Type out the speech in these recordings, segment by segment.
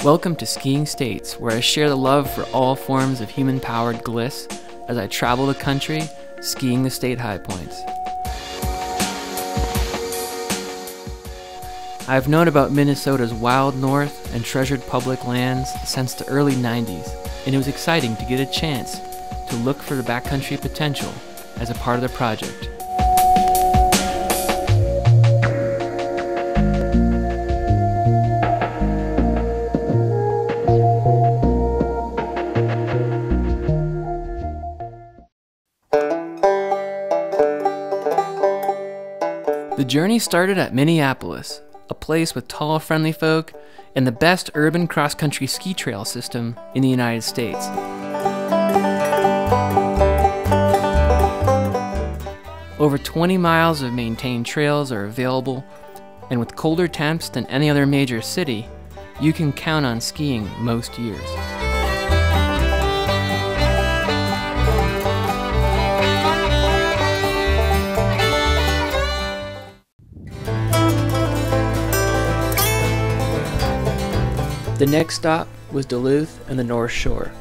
Welcome to Skiing States, where I share the love for all forms of human-powered gliss as I travel the country, skiing the state high points. I've known about Minnesota's wild north and treasured public lands since the early 90s, and it was exciting to get a chance to look for the backcountry potential as a part of the project. The journey started at Minneapolis, a place with tall, friendly folk and the best urban cross-country ski trail system in the United States. Over 20 miles of maintained trails are available, and with colder temps than any other major city, you can count on skiing most years. The next stop was Duluth and the North Shore.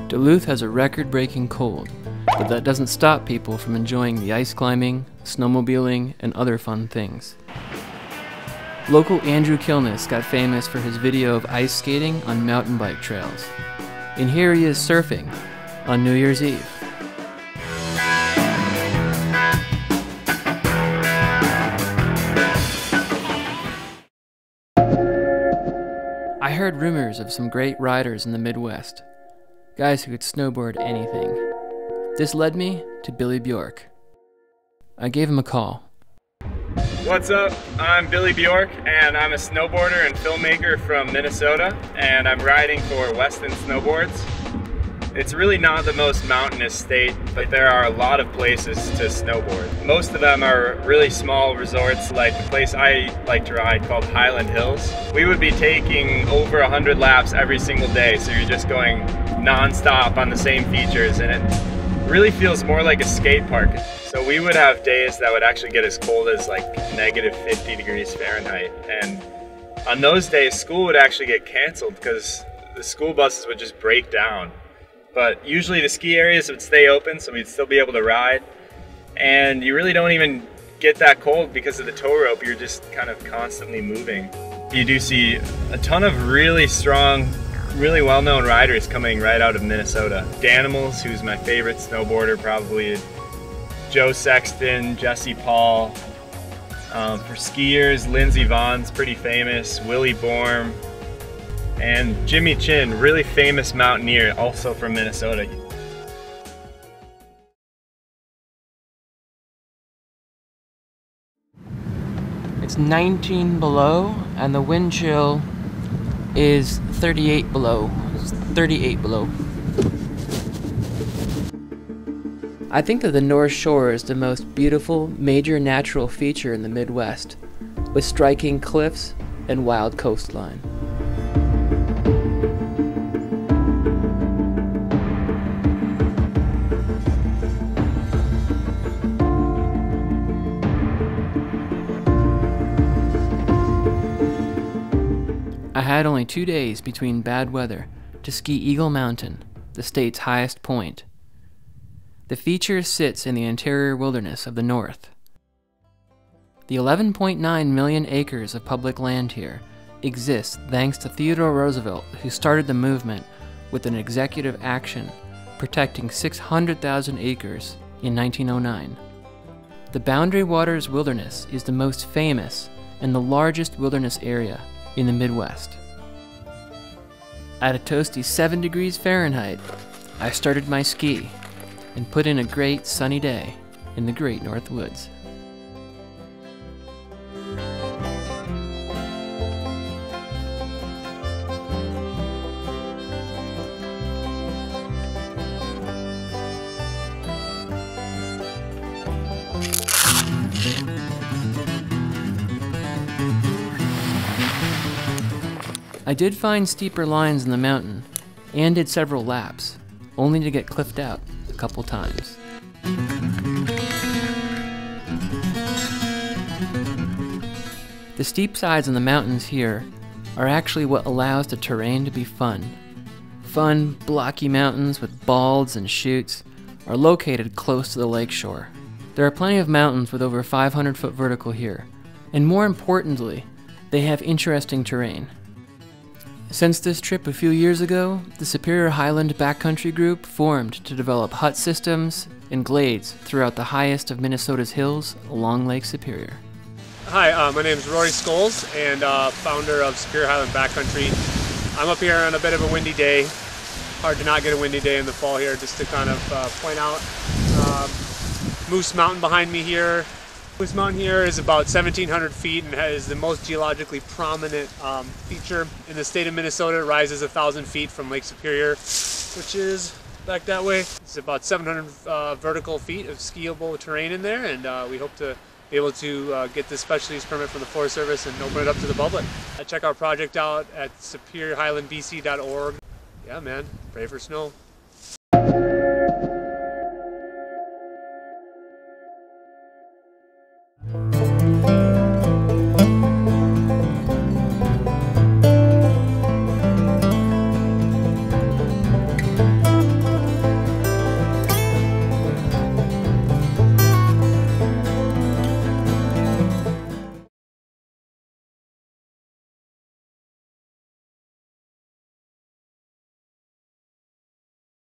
Duluth has a record-breaking cold, but that doesn't stop people from enjoying the ice climbing, snowmobiling, and other fun things. Local Andrew Kilness got famous for his video of ice skating on mountain bike trails. And here he is surfing on New Year's Eve. I heard rumors of some great riders in the Midwest, guys who could snowboard anything. This led me to Billy Bjork. I gave him a call. What's up? I'm Billy Bjork, and I'm a snowboarder and filmmaker from Minnesota, and I'm riding for Weston Snowboards. It's really not the most mountainous state, but there are a lot of places to snowboard. Most of them are really small resorts, like the place I like to ride called Highland Hills. We would be taking over 100 laps every single day, so you're just going non-stop on the same features, and it really feels more like a skate park. So we would have days that would actually get as cold as like negative 50 degrees Fahrenheit, and on those days school would actually get canceled because the school buses would just break down. But usually the ski areas would stay open, so we'd still be able to ride. And you really don't even get that cold because of the tow rope. You're just kind of constantly moving. You do see a ton of really strong, really well-known riders coming right out of Minnesota. Danimals, who's my favorite snowboarder, probably. Joe Sexton, Jesse Paul. For skiers, Lindsey Vohn's pretty famous. Willie Borm. And Jimmy Chin, really famous mountaineer, also from Minnesota. It's 19 below, and the wind chill is 38 below. It's 38 below. I think that the North Shore is the most beautiful major natural feature in the Midwest, with striking cliffs and wild coastline. I had only 2 days between bad weather to ski Eagle Mountain, the state's highest point. The feature sits in the interior wilderness of the north. The 11.9 million acres of public land here exists thanks to Theodore Roosevelt, who started the movement with an executive action protecting 600,000 acres in 1909. The Boundary Waters Wilderness is the most famous and the largest wilderness area in the Midwest. At a toasty 7 degrees Fahrenheit, I started my ski and put in a great sunny day in the Great North Woods. I did find steeper lines in the mountain, and did several laps, only to get cliffed out a couple times. The steep sides on the mountains here are actually what allows the terrain to be fun. Fun, blocky mountains with balds and chutes are located close to the lakeshore. There are plenty of mountains with over 500-foot vertical here, and more importantly, they have interesting terrain. Since this trip a few years ago, the Superior Highland Backcountry Group formed to develop hut systems and glades throughout the highest of Minnesota's hills along Lake Superior. Hi, my name is Rory Scholes, and founder of Superior Highland Backcountry. I'm up here on a bit of a windy day. Hard to not get a windy day in the fall here, just to kind of point out Moose Mountain behind me here. Moose Mountain here is about 1,700 feet and is the most geologically prominent feature in the state of Minnesota. It rises 1,000 feet from Lake Superior, which is back that way. It's about 700 vertical feet of skiable terrain in there, and we hope to be able to get this special use permit from the Forest Service and open it up to the public. Check our project out at superiorhighlandbc.org. Yeah, man, pray for snow.